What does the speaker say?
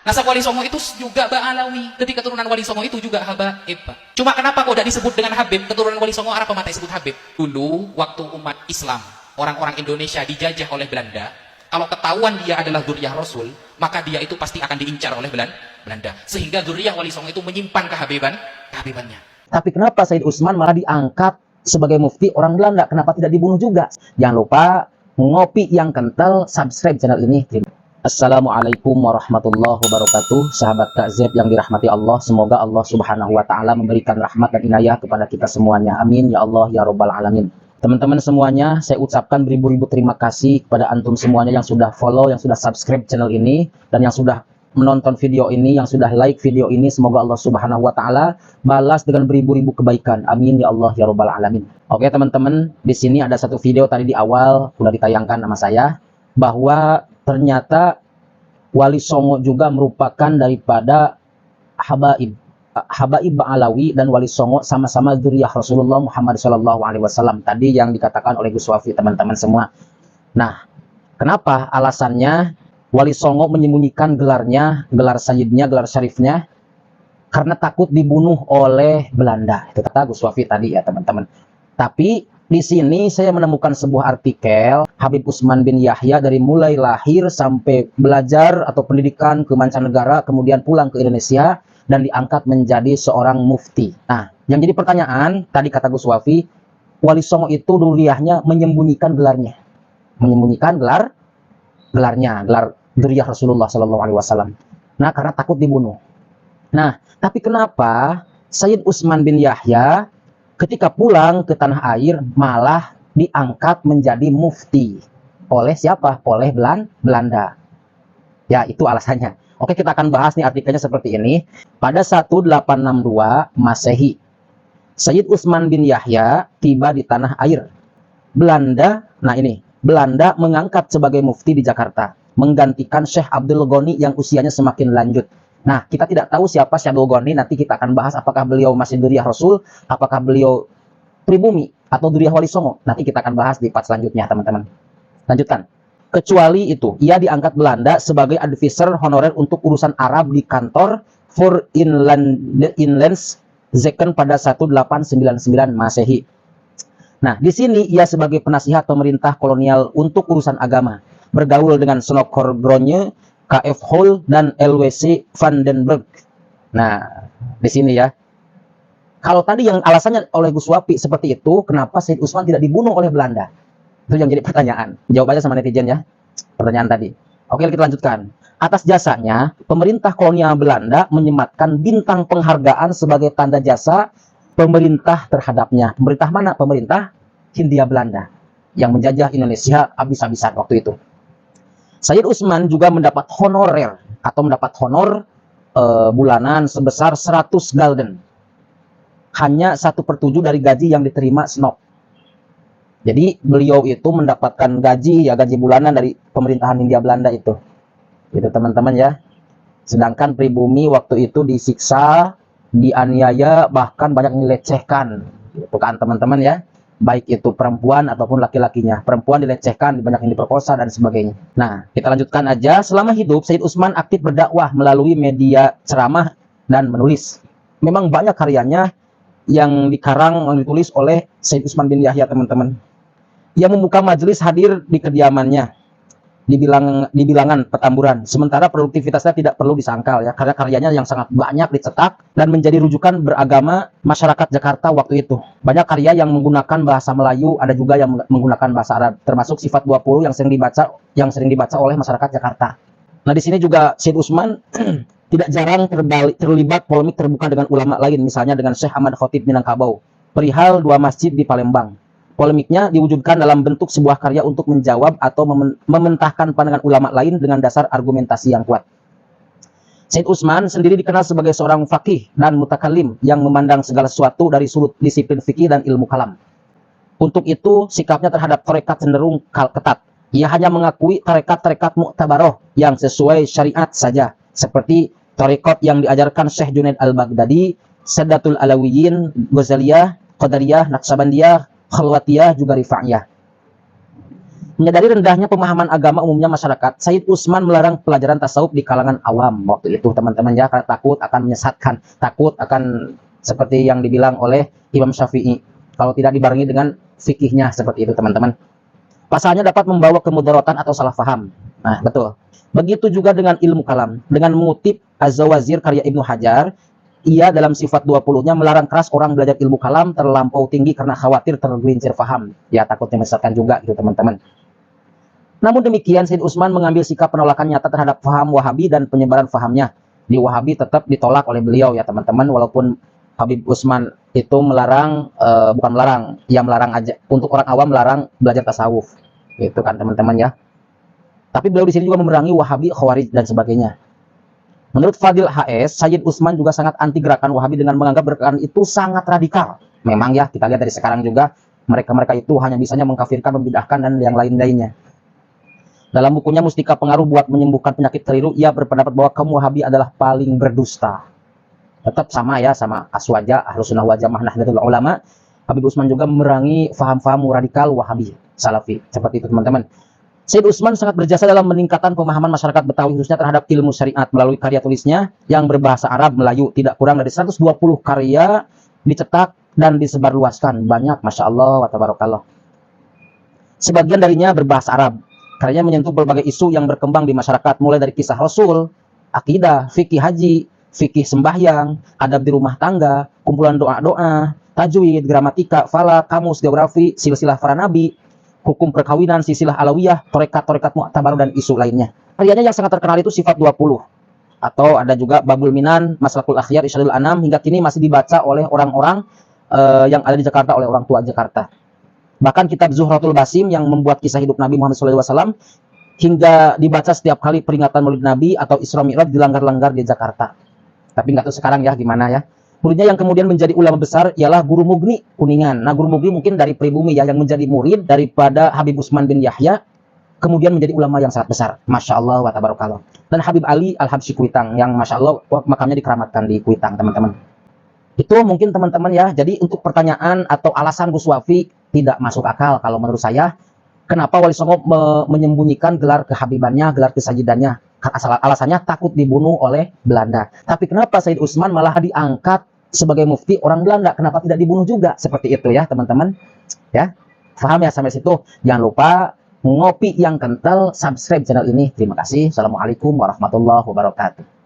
Nasab Wali Songo itu juga Ba'alawi. Jadi keturunan Wali Songo itu juga Habaib. Cuma kenapa kok tidak disebut dengan Habib? Keturunan Wali Songo Arab mata disebut Habib. Dulu waktu umat Islam, orang-orang Indonesia dijajah oleh Belanda, kalau ketahuan dia adalah dzurriyyah Rasul, maka dia itu pasti akan diincar oleh Belanda. Sehingga dzurriyyah Wali Songo itu menyimpan kehabibannya. Tapi kenapa Sayyid Utsman malah diangkat sebagai mufti orang Belanda? Kenapa tidak dibunuh juga? Jangan lupa ngopi yang kental, subscribe channel ini. Assalamualaikum warahmatullahi wabarakatuh. Sahabat Kak Zeb yang dirahmati Allah, semoga Allah subhanahu wa ta'ala memberikan rahmat dan inayah kepada kita semuanya. Amin ya Allah ya Rabbal alamin. Teman-teman semuanya, saya ucapkan beribu-ribu terima kasih kepada antum semuanya yang sudah follow, yang sudah subscribe channel ini, dan yang sudah menonton video ini, yang sudah like video ini. Semoga Allah subhanahu wa ta'ala balas dengan beribu-ribu kebaikan. Amin ya Allah ya Rabbal alamin. Oke teman-teman, di sini ada satu video tadi di awal sudah ditayangkan nama saya, bahwa ternyata Wali Songo juga merupakan daripada Habaib Ba'alawi, dan Wali Songo sama-sama dzurriyyah Rasulullah Muhammad SAW. Tadi yang dikatakan oleh Gus Wafi, teman-teman semua. Nah, kenapa alasannya Wali Songo menyembunyikan gelarnya, gelar sayyidnya, gelar syarifnya? Karena takut dibunuh oleh Belanda. Itu kata Gus Wafi tadi ya teman-teman. Tapi di sini saya menemukan sebuah artikel Habib Utsman bin Yahya dari mulai lahir sampai belajar atau pendidikan ke mancanegara, kemudian pulang ke Indonesia dan diangkat menjadi seorang mufti. Nah, yang jadi pertanyaan, tadi kata Gus Wafi, Wali Songo itu dzurriyyahnya menyembunyikan gelarnya. Menyembunyikan gelarnya, gelar dzurriyyah Rasulullah SAW. Nah, karena takut dibunuh. Nah, tapi kenapa Sayyid Utsman bin Yahya ketika pulang ke tanah air malah diangkat menjadi mufti oleh siapa? Oleh Belanda. Ya, itu alasannya. Oke, kita akan bahas nih artikelnya seperti ini. Pada 1862 Masehi, Sayyid Utsman bin Yahya tiba di tanah air. Belanda mengangkat sebagai mufti di Jakarta, menggantikan Syekh Abdul Ghani yang usianya semakin lanjut. Nah, kita tidak tahu siapa Syekh Abdul Ghani. Nanti kita akan bahas apakah beliau masih dzurriyyah Rasul, apakah beliau pribumi atau dzurriyyah Wali Songo. Nanti kita akan bahas di part selanjutnya, teman-teman. Lanjutkan. Kecuali itu, ia diangkat Belanda sebagai advisor honorer untuk urusan Arab di kantor for Inlands Zaken pada 1899 Masehi. Nah, di sini ia sebagai penasihat pemerintah kolonial untuk urusan agama, bergaul dengan Snokor Bronje, KF Hall, dan LWC Vandenberg. Nah, di sini ya. Kalau tadi yang alasannya oleh Gus Wafi seperti itu, kenapa Sayyid Utsman tidak dibunuh oleh Belanda? Itu yang jadi pertanyaan. Jawab aja sama netizen ya, pertanyaan tadi. Oke, kita lanjutkan. Atas jasanya, pemerintah kolonial Belanda menyematkan bintang penghargaan sebagai tanda jasa pemerintah terhadapnya. Pemerintah mana? Pemerintah Hindia Belanda yang menjajah Indonesia habis-habisan waktu itu. Sayyid Utsman juga mendapat honorer atau mendapat honor bulanan sebesar 100 gulden. Hanya 1/7 dari gaji yang diterima Snok. Jadi beliau itu mendapatkan gaji bulanan dari pemerintahan Hindia Belanda itu. Gitu teman-teman ya. Sedangkan pribumi waktu itu disiksa, dianiaya, bahkan banyak dilecehkan. Gitu kan teman-teman ya. Baik itu perempuan ataupun laki-lakinya. Perempuan dilecehkan, banyak yang diperkosa dan sebagainya. Nah, kita lanjutkan aja. Selama hidup, Sayyid Utsman aktif berdakwah melalui media ceramah dan menulis. Memang banyak karyanya yang dikarang, yang ditulis oleh Sayyid Utsman bin Yahya, teman-teman. Ia membuka majelis hadir di kediamannya di bilangan Petamburan. Sementara produktivitasnya tidak perlu disangkal ya, karena karyanya yang sangat banyak dicetak dan menjadi rujukan beragama masyarakat Jakarta waktu itu. Banyak karya yang menggunakan bahasa Melayu, ada juga yang menggunakan bahasa Arab, termasuk Sifat 20 yang sering dibaca oleh masyarakat Jakarta. Nah, di sini juga Sayyid Utsman tidak jarang terlibat polemik terbuka dengan ulama lain, misalnya dengan Syekh Ahmad Khotib Minangkabau perihal 2 masjid di Palembang. Polemiknya diwujudkan dalam bentuk sebuah karya untuk menjawab atau mementahkan pandangan ulama lain dengan dasar argumentasi yang kuat. Sayyid Utsman sendiri dikenal sebagai seorang faqih dan mutakallim yang memandang segala sesuatu dari sudut disiplin fikih dan ilmu kalam. Untuk itu, sikapnya terhadap tarekat cenderung ketat. Ia hanya mengakui tarekat-tarekat mu'tabaroh yang sesuai syariat saja, seperti tarekat yang diajarkan Syekh Junaid Al-Baghdadi, Saddatul Alawiyin, Ghazaliyah, Qadariyah, Naqsabandiyah, Khalwatiyah, juga Rifa'iyah. Menyadari rendahnya pemahaman agama umumnya masyarakat, Sayyid Utsman melarang pelajaran tasawuf di kalangan awam waktu itu, teman-teman ya, karena takut akan menyesatkan, takut akan seperti yang dibilang oleh Imam Syafi'i, kalau tidak dibarengi dengan fikihnya seperti itu, teman-teman. Pasalnya dapat membawa kemudaratan atau salah faham. Nah, betul. Begitu juga dengan ilmu kalam. Dengan mengutip Az-Zawazir karya Ibnu Hajar, ia dalam sifat 20-nya melarang keras orang belajar ilmu kalam terlampau tinggi karena khawatir tergelincir faham. Ya, takutnya menyesatkan juga gitu, teman-teman. Namun demikian, Sayyid Utsman mengambil sikap penolakan nyata terhadap faham Wahabi dan penyebaran fahamnya. Di Wahabi tetap ditolak oleh beliau ya, teman-teman, walaupun Habib Utsman itu melarang, bukan melarang, ya melarang aja, untuk orang awam melarang belajar tasawuf. Gitu kan, teman-teman ya. Tapi beliau di sini juga memerangi Wahabi, Khawarij dan sebagainya. Menurut Fadil HS, Sayyid Utsman juga sangat anti gerakan Wahabi dengan menganggap gerakan itu sangat radikal. Memang ya, kita lihat dari sekarang juga, mereka-mereka itu hanya bisanya mengkafirkan, membid'ahkan dan yang lain-lainnya. Dalam bukunya Mustika Pengaruh buat Menyembuhkan Penyakit Keliru, ia berpendapat bahwa kaum Wahabi adalah paling berdusta. Tetap sama ya, sama Aswaja, Ahlus Sunnah wal Jamaah, Nahdlatul Ulama. Habib Utsman juga memerangi faham-faham radikal Wahabi, Salafi. Seperti itu, teman-teman. Sayyid Utsman sangat berjasa dalam meningkatkan pemahaman masyarakat Betawi khususnya terhadap ilmu syariat melalui karya tulisnya yang berbahasa Arab Melayu. Tidak kurang dari 120 karya dicetak dan disebarluaskan. Banyak, Masya Allah, wa tabarakallah. Sebagian darinya berbahasa Arab. Karyanya menyentuh berbagai isu yang berkembang di masyarakat, mulai dari kisah Rasul, akidah, fikih haji, fikih sembahyang, adab di rumah tangga, kumpulan doa-doa, tajwid, gramatika, falak, kamus, geografi, silsilah para nabi, hukum perkawinan, silsilah alawiyah, torekat-torekat mu'tabar dan isu lainnya. Karyanya yang sangat terkenal itu Sifat 20. Atau ada juga Babul Minan, Maslakul Akhyar, Irsyadul Anam, hingga kini masih dibaca oleh orang-orang yang ada di Jakarta, oleh orang tua Jakarta. Bahkan kitab Zuhratul Basim yang membuat kisah hidup Nabi Muhammad SAW hingga dibaca setiap kali peringatan Maulid Nabi atau Isra Mi'raj dilanggar-langgar di Jakarta. Tapi nggak tahu sekarang ya gimana ya. Muridnya yang kemudian menjadi ulama besar ialah Guru Mugni Kuningan. Nah, Guru Mugni mungkin dari pribumi ya, yang menjadi murid daripada Habib Utsman bin Yahya, kemudian menjadi ulama yang sangat besar. Masya Allah wa tabarakallah. Dan Habib Ali Al-Habsyi Kuitang yang Masya Allah makamnya dikeramatkan di Kuitang, teman-teman. Itu mungkin teman-teman ya. Jadi untuk pertanyaan atau alasan Gus Wafi tidak masuk akal kalau menurut saya. Kenapa Wali Songo menyembunyikan gelar kehabibannya, gelar kesajidannya? Alasannya takut dibunuh oleh Belanda. Tapi kenapa Sayyid Utsman malah diangkat sebagai mufti orang Belanda? Kenapa tidak dibunuh juga? Seperti itu ya teman-teman. Ya, paham ya sampai situ? Jangan lupa ngopi yang kental, subscribe channel ini. Terima kasih. Assalamualaikum warahmatullahi wabarakatuh.